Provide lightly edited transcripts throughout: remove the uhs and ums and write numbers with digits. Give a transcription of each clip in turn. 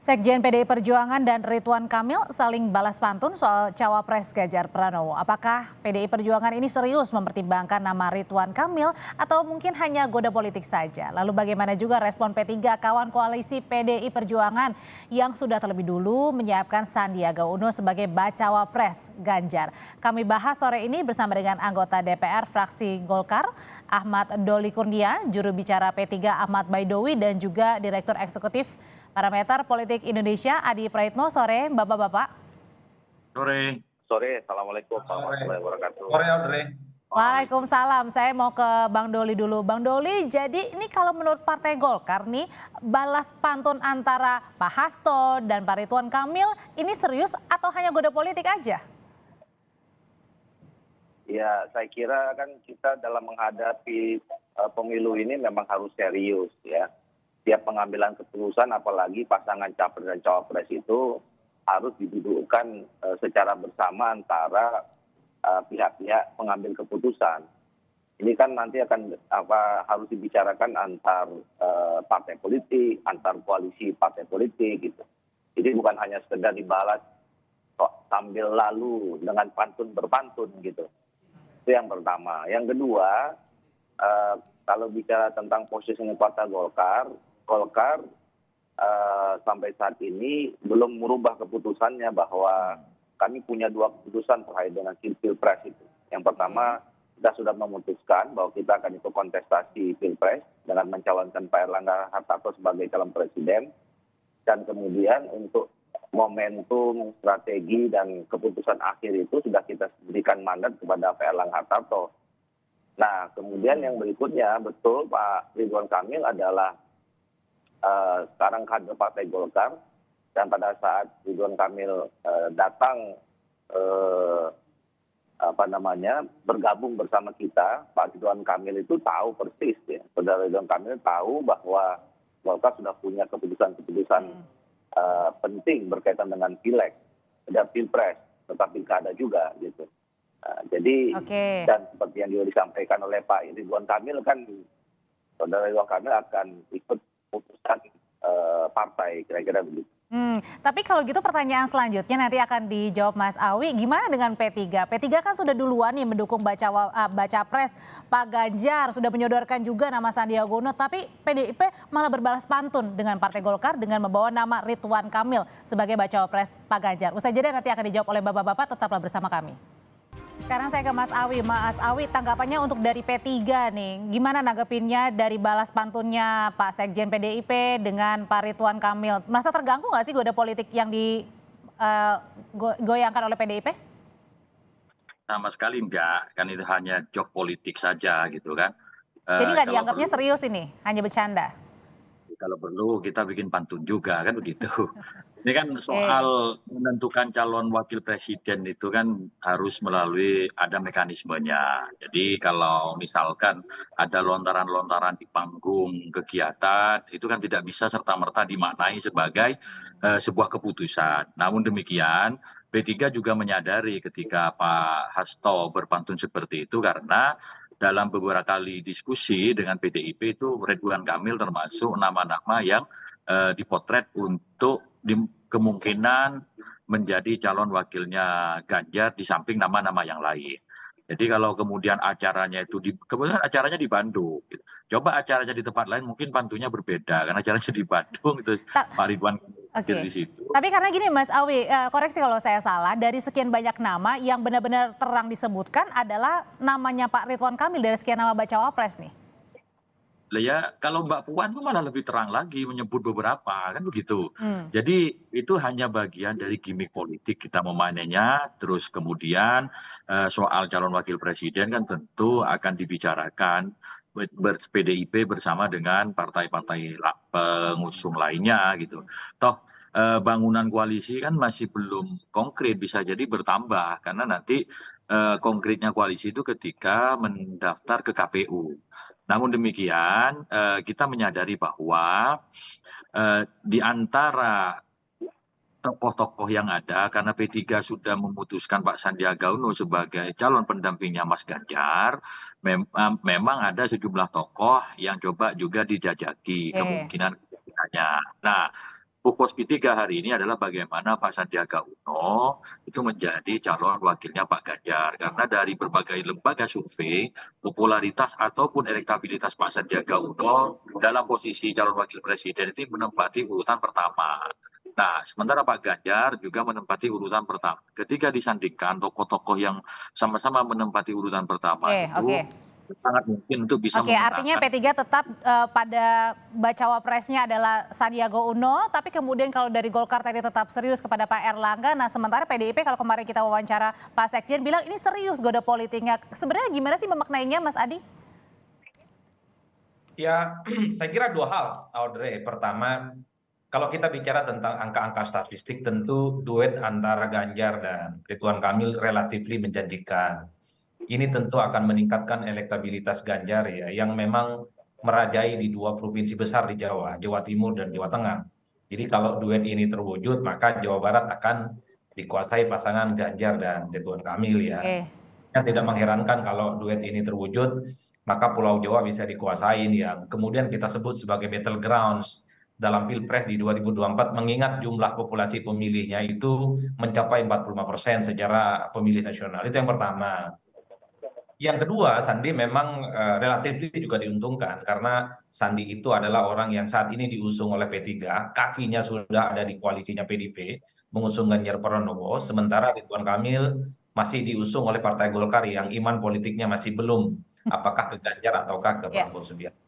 Sekjen PDI Perjuangan dan Ridwan Kamil saling balas pantun soal cawapres Ganjar Pranowo. Apakah PDI Perjuangan ini serius mempertimbangkan nama Ridwan Kamil atau mungkin hanya goda politik saja? Lalu bagaimana juga respon P3 kawan koalisi PDI Perjuangan yang sudah terlebih dulu menyiapkan Sandiaga Uno sebagai bacawa pres Ganjar? Kami bahas sore ini bersama dengan anggota DPR fraksi Golkar Ahmad Doli Kurnia, juru bicara P3 Ahmad Baidowi dan juga Direktur Eksekutif Parameter Politik Indonesia Adi Praitno. Sore Bapak-bapak. Sore. Sore, Assalamualaikum warahmatullahi wabarakatuh. Sore, Audrey. Waalaikumsalam. Saya mau ke Bang Doli dulu. Bang Doli, jadi ini kalau menurut Partai Golkar nih, balas pantun antara Pak Hasto dan Pak Ridwan Kamil ini serius atau hanya goda politik aja? Ya, saya kira kan kita dalam menghadapi pemilu ini memang harus serius ya. Setiap pengambilan keputusan, apalagi pasangan capres dan cawapres itu harus didudukkan secara bersama antara pihak-pihak pengambil keputusan. Ini kan nanti akan harus dibicarakan antar partai politik, antar koalisi partai politik gitu. Jadi bukan hanya sekedar dibalas sambil lalu dengan pantun berpantun gitu. Itu yang pertama. Yang kedua, kalau bicara tentang posisinya Partai Golkar sampai saat ini belum merubah keputusannya bahwa kami punya dua keputusan terkait dengan Pilpres itu. Yang pertama, kita sudah memutuskan bahwa kita akan ikut kontestasi Pilpres dengan mencalonkan Pak Erlangga Hartarto sebagai calon presiden. Dan kemudian untuk momentum, strategi, dan keputusan akhir itu sudah kita berikan mandat kepada Pak Erlangga Hartarto. Nah, kemudian yang berikutnya, betul Pak Ridwan Kamil adalah sekarang kader Partai Golkar, dan pada saat Ridwan Kamil datang bergabung bersama kita, Pak Ridwan Kamil itu tahu persis ya. Saudara Ridwan Kamil tahu bahwa Golkar sudah punya keputusan-keputusan penting berkaitan dengan pileg, ada pilpres, tetapi pilkada juga gitu. Jadi dan seperti yang juga disampaikan oleh Pak Ridwan Kamil kan, Saudara Ridwan Kamil akan ikut putusan partai, kira-kira begitu. Tapi kalau gitu pertanyaan selanjutnya nanti akan dijawab Mas Awi. Gimana dengan P3? P3 kan sudah duluan nih mendukung baca pres Pak Ganjar, sudah menyodorkan juga nama Sandiaga Uno, tapi PDIP malah berbalas pantun dengan Partai Golkar dengan membawa nama Ridwan Kamil sebagai bacawa pres Pak Ganjar. Usai jeda nanti akan dijawab oleh Bapak-bapak, tetaplah bersama kami. Sekarang saya ke Mas Awi. Mas Awi, tanggapannya untuk dari P3 nih, gimana nanggepinnya dari balas pantunnya Pak Sekjen PDIP dengan Pak Ridwan Kamil? Merasa terganggu nggak sih goda politik yang digoyangkan oleh PDIP? Sama sekali enggak, kan itu hanya joke politik saja gitu kan. Jadi nggak dianggapnya serius ini, hanya bercanda? Kalau perlu kita bikin pantun juga kan begitu. Ini kan soal menentukan calon wakil presiden itu kan harus melalui ada mekanismenya. Jadi kalau misalkan ada lontaran-lontaran di panggung kegiatan, itu kan tidak bisa serta-merta dimaknai sebagai sebuah keputusan. Namun demikian, P3 juga menyadari ketika Pak Hasto berpantun seperti itu karena dalam beberapa kali diskusi dengan PDIP itu Ridwan Kamil termasuk nama-nama yang dipotret untuk kemungkinan menjadi calon wakilnya Ganjar di samping nama-nama yang lain. Jadi kalau kemudian acaranya itu kemudian acaranya di Bandung, gitu. Coba acaranya di tempat lain mungkin pantunya berbeda karena acaranya di Bandung itu Pak Ridwan di situ. Tapi karena gini Mas Awi, koreksi kalau saya salah, dari sekian banyak nama yang benar-benar terang disebutkan adalah namanya Pak Ridwan Kamil dari sekian nama bacawa pres nih. Ya kalau Mbak Puan itu malah lebih terang lagi menyebut beberapa kan begitu. Jadi itu hanya bagian dari gimmick politik kita memainnya. Terus kemudian soal calon wakil presiden kan tentu akan dibicarakan PDIP bersama dengan partai-partai pengusung lainnya gitu. Toh bangunan koalisi kan masih belum konkret, bisa jadi bertambah karena nanti konkretnya koalisi itu ketika mendaftar ke KPU. Namun demikian kita menyadari bahwa di antara tokoh-tokoh yang ada karena P3 sudah memutuskan Pak Sandiaga Uno sebagai calon pendampingnya Mas Ganjar, memang ada sejumlah tokoh yang coba juga dijajaki kemungkinan. Nah, fokus P3 hari ini adalah bagaimana Pak Sandiaga Uno itu menjadi calon wakilnya Pak Ganjar. Karena dari berbagai lembaga survei, popularitas ataupun elektabilitas Pak Sandiaga Uno dalam posisi calon wakil presiden itu menempati urutan pertama. Nah, sementara Pak Ganjar juga menempati urutan pertama. Ketika disandingkan tokoh-tokoh yang sama-sama menempati urutan pertama Oke, oke. itu sangat mungkin untuk bisa Oke, artinya memenangkan. P3 tetap pada bacawa presnya adalah Sandiaga Uno, tapi kemudian kalau dari Golkar tadi tetap serius kepada Pak Erlangga. Nah, sementara PDIP kalau kemarin kita wawancara Pak Sekjen bilang ini serius goda politiknya. Sebenarnya gimana sih memaknainya, Mas Adi? Ya, saya kira dua hal, Audrey. Pertama, kalau kita bicara tentang angka-angka statistik, tentu duet antara Ganjar dan Ridwan Kamil relatif menjanjikan. Ini tentu akan meningkatkan elektabilitas Ganjar ya, yang memang merajai di dua provinsi besar di Jawa, Jawa Timur dan Jawa Tengah. Jadi kalau duet ini terwujud, maka Jawa Barat akan dikuasai pasangan Ganjar dan Ridwan Kamil ya. Oke. Yang tidak mengherankan kalau duet ini terwujud, maka Pulau Jawa bisa dikuasain yang kemudian kita sebut sebagai battlegrounds dalam Pilpres di 2024, mengingat jumlah populasi pemilihnya itu mencapai 45% secara pemilih nasional. Itu yang pertama. Yang kedua, Sandi memang relatif juga diuntungkan karena Sandi itu adalah orang yang saat ini diusung oleh P3, kakinya sudah ada di koalisinya PDIP, mengusung Ganjar Pranowo, sementara Ridwan Kamil masih diusung oleh Partai Golkar yang iman politiknya masih belum, apakah ke Ganjar ataukah ke Ya. Prabowo Subianto.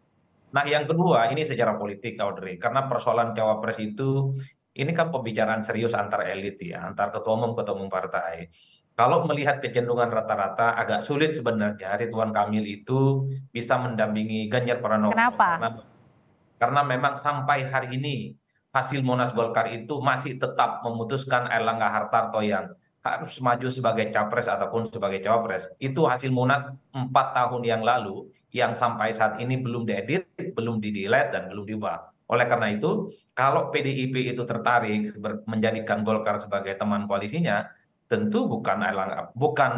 Nah, yang kedua, ini secara politik, Audrey, karena persoalan cawapres itu, ini kan pembicaraan serius antar elit ya, antar ketua umum partai. Kalau melihat kecenderungan rata-rata, agak sulit sebenarnya Ridwan Kamil itu bisa mendampingi Ganjar Pranowo. Kenapa? Karena memang sampai hari ini hasil Munas Golkar itu masih tetap memutuskan Erlangga Hartarto yang harus maju sebagai capres ataupun sebagai cawapres. Itu hasil Munas 4 tahun yang lalu yang sampai saat ini belum diedit, belum di-delete dan belum diubah. Oleh karena itu, kalau PDIP itu tertarik menjadikan Golkar sebagai teman koalisinya, tentu bukan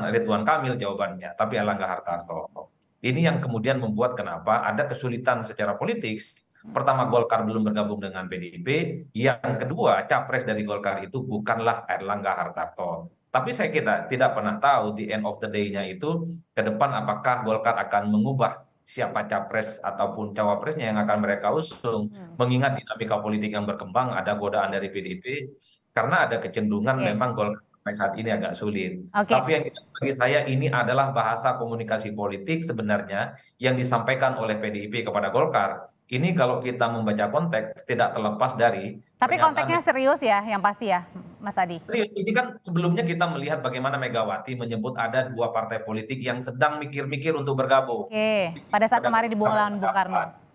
Ridwan Kamil jawabannya, tapi Erlangga Hartarto. Ini yang kemudian membuat kenapa ada kesulitan secara politik. Pertama, Golkar belum bergabung dengan PDIP. Yang kedua, capres dari Golkar itu bukanlah Erlangga Hartarto. Tapi saya kira tidak pernah tahu di end of the day-nya itu ke depan apakah Golkar akan mengubah siapa capres ataupun cawapresnya yang akan mereka usung. Mengingat dinamika politik yang berkembang, ada godaan dari PDIP, karena ada kecenderungan Oke. memang Golkar sampai saat ini agak sulit. Oke. Tapi yang bagi saya ini adalah bahasa komunikasi politik sebenarnya yang disampaikan oleh PDIP kepada Golkar. Ini kalau kita membaca konteks tidak terlepas dari Tapi konteksnya serius ya, yang pasti ya, Mas Adi. serius. Ini kan sebelumnya kita melihat bagaimana Megawati menyebut ada dua partai politik yang sedang mikir-mikir untuk bergabung. Oke, pada saat kemarin di Bung Karno.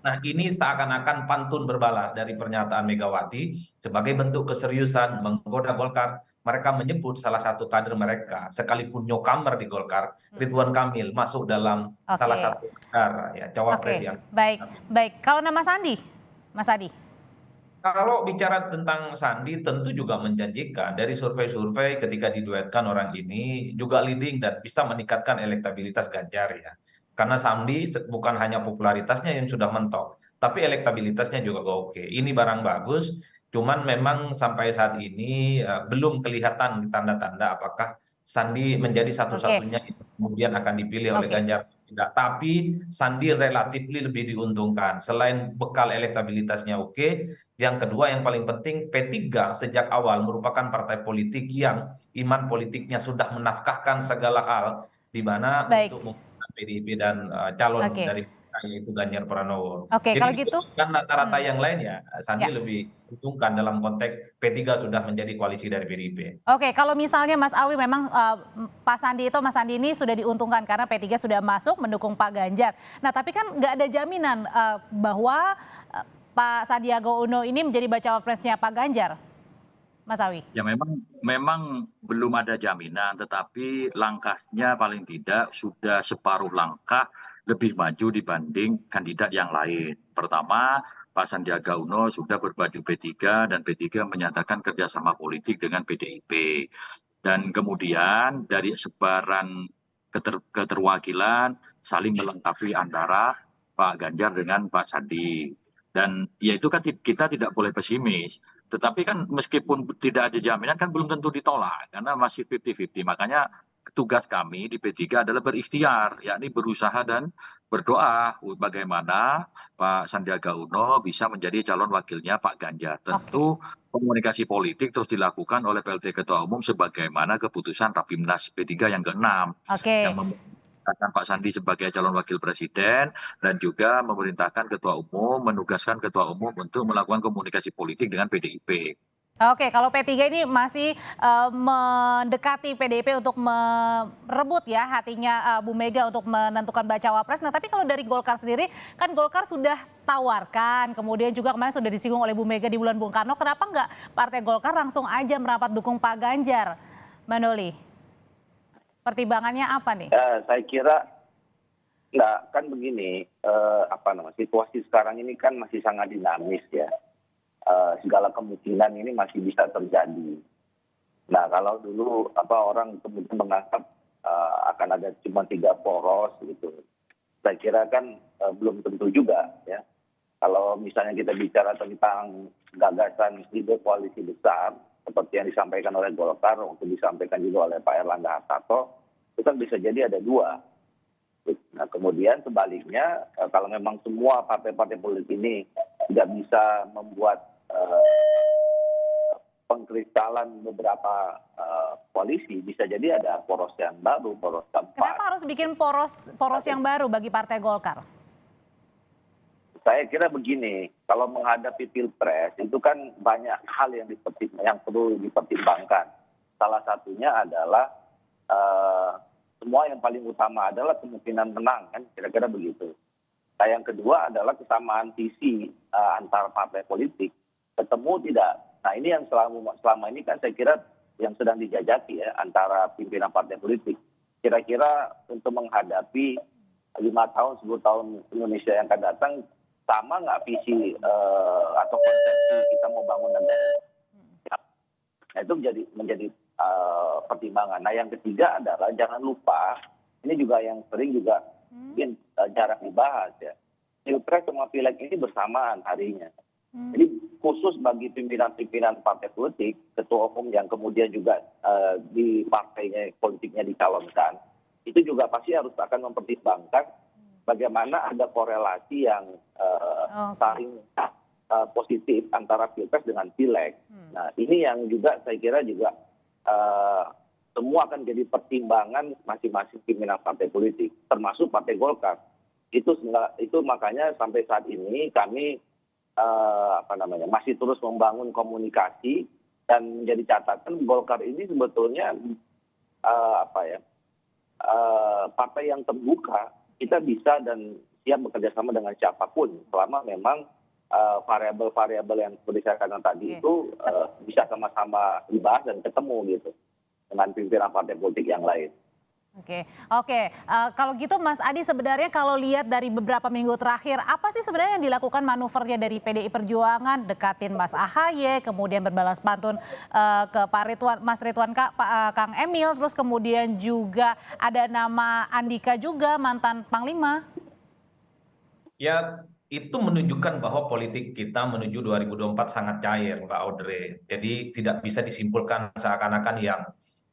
Nah, ini seakan-akan pantun berbalas dari pernyataan Megawati sebagai bentuk keseriusan menggoda Golkar. Mereka menyebut salah satu kader mereka, sekalipun newcomer di Golkar, Ridwan Kamil masuk dalam salah satu kader ya, cawapres yang. Baik. Kalau nama Sandi, Mas Adi? Kalau bicara tentang Sandi tentu juga menjanjikan dari survei-survei ketika diduetkan orang ini juga leading dan bisa meningkatkan elektabilitas Ganjar ya. Karena Sandi bukan hanya popularitasnya yang sudah mentok, tapi elektabilitasnya juga oke. Ini barang bagus, cuman memang sampai saat ini belum kelihatan tanda-tanda apakah Sandi menjadi satu-satunya yang kemudian akan dipilih oleh Ganjar. Tidak, tapi Sandi relatif lebih diuntungkan. Selain bekal elektabilitasnya oke, yang kedua yang paling penting P3 sejak awal merupakan partai politik yang iman politiknya sudah menafkahkan segala hal di mana untuk menggunakan PDIP dan calon dari yaitu Ganjar Pranowo. Oke, kalau gitu kan rata-rata yang lain ya Sandi lebih diuntungkan dalam konteks P3 sudah menjadi koalisi dari PDIP. Oke, kalau misalnya Mas Awi memang Mas Sandi ini sudah diuntungkan karena P3 sudah masuk mendukung Pak Ganjar. Nah, tapi kan nggak ada jaminan bahwa Pak Sandiaga Uno ini menjadi bacawa presnya Pak Ganjar, Mas Awi. Ya memang belum ada jaminan, tetapi langkahnya paling tidak sudah separuh langkah lebih maju dibanding kandidat yang lain. Pertama, Pak Sandiaga Uno sudah berbaju P3 dan P3 menyatakan kerjasama politik dengan PDIP. Dan kemudian dari sebaran keterwakilan saling melengkapi antara Pak Ganjar dengan Pak Sandi. Dan ya itu kan kita tidak boleh pesimis. Tetapi kan meskipun tidak ada jaminan kan belum tentu ditolak karena masih 50-50. Makanya tugas kami di P3 adalah berikhtiar, yakni berusaha dan berdoa bagaimana Pak Sandiaga Uno bisa menjadi calon wakilnya Pak Ganjar. Oke. Tentu komunikasi politik terus dilakukan oleh PLT Ketua Umum sebagaimana keputusan Rapimnas P3 yang ke-6 yang Oke. memerintahkan Pak Sandi sebagai calon wakil presiden dan juga memerintahkan Ketua Umum, menugaskan Ketua Umum untuk melakukan komunikasi politik dengan PDIP. Oke, kalau P3 ini masih mendekati PDIP untuk merebut ya hatinya Bu Mega untuk menentukan bacawa pres. Nah, tapi kalau dari Golkar sendiri, kan Golkar sudah tawarkan, kemudian juga kemarin sudah disinggung oleh Bu Mega di bulan Bung Karno, kenapa nggak Partai Golkar langsung aja merapat dukung Pak Ganjar, Mbak Noli? Pertimbangannya apa nih? Saya kira nggak, kan begini, situasi sekarang ini kan masih sangat dinamis ya. Segala kemungkinan ini masih bisa terjadi. Nah, kalau dulu orang kemudian menganggap akan ada cuma 3 poros gitu, saya kira kan belum tentu juga ya. Kalau misalnya kita bicara tentang gagasan ide koalisi besar seperti yang disampaikan oleh Golkar, untuk disampaikan juga oleh Pak Erlangga Hartarto, itu kan bisa jadi ada 2. Nah, kemudian sebaliknya kalau memang semua partai-partai politik ini tidak bisa membuat pengkristalan beberapa koalisi, bisa jadi ada poros yang baru, poros keempat. Kenapa harus bikin poros yang baru bagi Partai Golkar? Saya kira begini, kalau menghadapi pilpres itu kan banyak hal yang perlu dipertimbangkan. Salah satunya adalah semua yang paling utama adalah kemungkinan menang, kan kira-kira begitu. Nah, yang kedua adalah kesamaan visi antar partai politik, ketemu tidak. Nah, ini yang selama ini kan saya kira yang sedang dijajaki ya antara pimpinan partai politik. Kira-kira untuk menghadapi 5 tahun, 10 tahun Indonesia yang akan datang, sama nggak visi atau konsepsi kita mau bangun negara? Nah, itu menjadi pertimbangan. Nah, yang ketiga adalah jangan lupa, ini juga yang sering juga mungkin jarang dibahas ya. Pilpres sama Pileg ini bersamaan harinya. Jadi khusus bagi pimpinan-pimpinan partai politik, ketua umum yang kemudian juga di partainya politiknya dicalonkan, itu juga pasti harus akan mempertimbangkan bagaimana ada korelasi yang saling positif antara Pilpres dengan Pileg. Nah, ini yang juga saya kira juga semua akan jadi pertimbangan masing-masing pimpinan partai politik, termasuk Partai Golkar. Itu makanya sampai saat ini kami masih terus membangun komunikasi dan menjadi catatan Golkar ini sebetulnya partai yang terbuka. Kita bisa dan siap bekerja sama dengan siapapun selama memang variabel-variabel yang seperti saya katakan tadi itu bisa sama-sama dibahas dan ketemu gitu dengan pimpinan partai politik yang lain. Oke. Kalau gitu Mas Adi, sebenarnya kalau lihat dari beberapa minggu terakhir, apa sih sebenarnya yang dilakukan manuvernya dari PDI Perjuangan, dekatin Mas AHY, kemudian berbalas pantun ke Pak Ridwan, Mas Ridwan Kang Emil, terus kemudian juga ada nama Andika juga, mantan Panglima. Ya, itu menunjukkan bahwa politik kita menuju 2024 sangat cair, Mbak Audrey. Jadi tidak bisa disimpulkan seakan-akan yang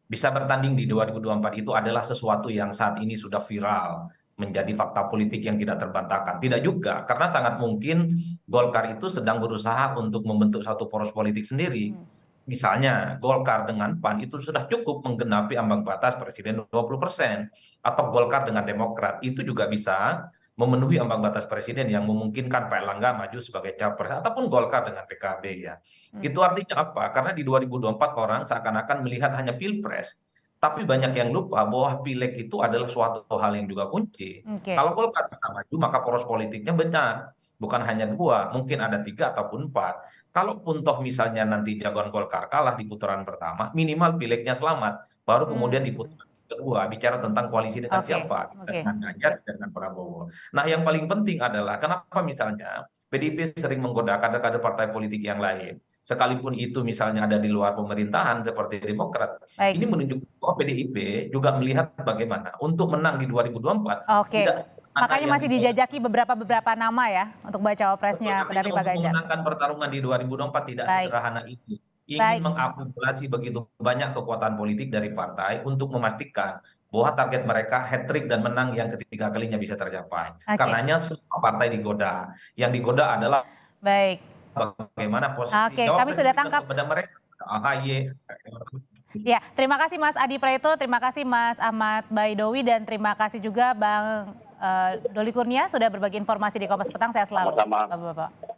bisa bertanding di 2024 itu adalah sesuatu yang saat ini sudah viral, menjadi fakta politik yang tidak terbantahkan. Tidak juga, karena sangat mungkin Golkar itu sedang berusaha untuk membentuk satu poros politik sendiri. Misalnya Golkar dengan PAN itu sudah cukup menggenapi ambang batas presiden 20%. Atau Golkar dengan Demokrat itu juga bisa memenuhi ambang batas presiden yang memungkinkan Pak Erlangga maju sebagai capres, ataupun Golkar dengan PKB ya. Itu artinya apa? Karena di 2024 orang seakan-akan melihat hanya pilpres, tapi banyak yang lupa bahwa pileg itu adalah suatu hal yang juga kunci. Kalau Golkar akan maju, maka poros politiknya benar, bukan hanya 2, mungkin ada 3 ataupun 4. Kalaupun toh misalnya nanti jagoan Golkar kalah di putaran pertama, minimal pilegnya selamat, baru kemudian di putaran kedua bicara tentang koalisi dengan siapa, dengan Ganjar dan dengan Prabowo. Nah, yang paling penting adalah kenapa misalnya PDIP sering menggoda kader-kader partai politik yang lain, sekalipun itu misalnya ada di luar pemerintahan seperti Demokrat. Ini menunjukkan bahwa PDIP juga melihat bagaimana untuk menang di 2024 tidak Makanya masih dijajaki beberapa nama ya untuk baca cawapresnya pendamping Pak untuk Ganjar. memenangkan pertarungan di 2024 tidak Baik. sederhana itu. Ingin Baik. mengakumulasi begitu banyak kekuatan politik dari partai untuk memastikan bahwa target mereka hat-trick dan menang yang ketiga kalinya bisa tercapai. Oke. Karenanya semua partai digoda. Yang digoda adalah Baik. bagaimana posisi Oke, kami sudah tangkap. kepada mereka. AHY. Ya, terima kasih Mas Adi Praetno, terima kasih Mas Ahmad Baidowi, dan terima kasih juga Bang Doli Kurnia sudah berbagi informasi di Kompas Petang. Saya selalu. Sama-sama. Bapak-bapak.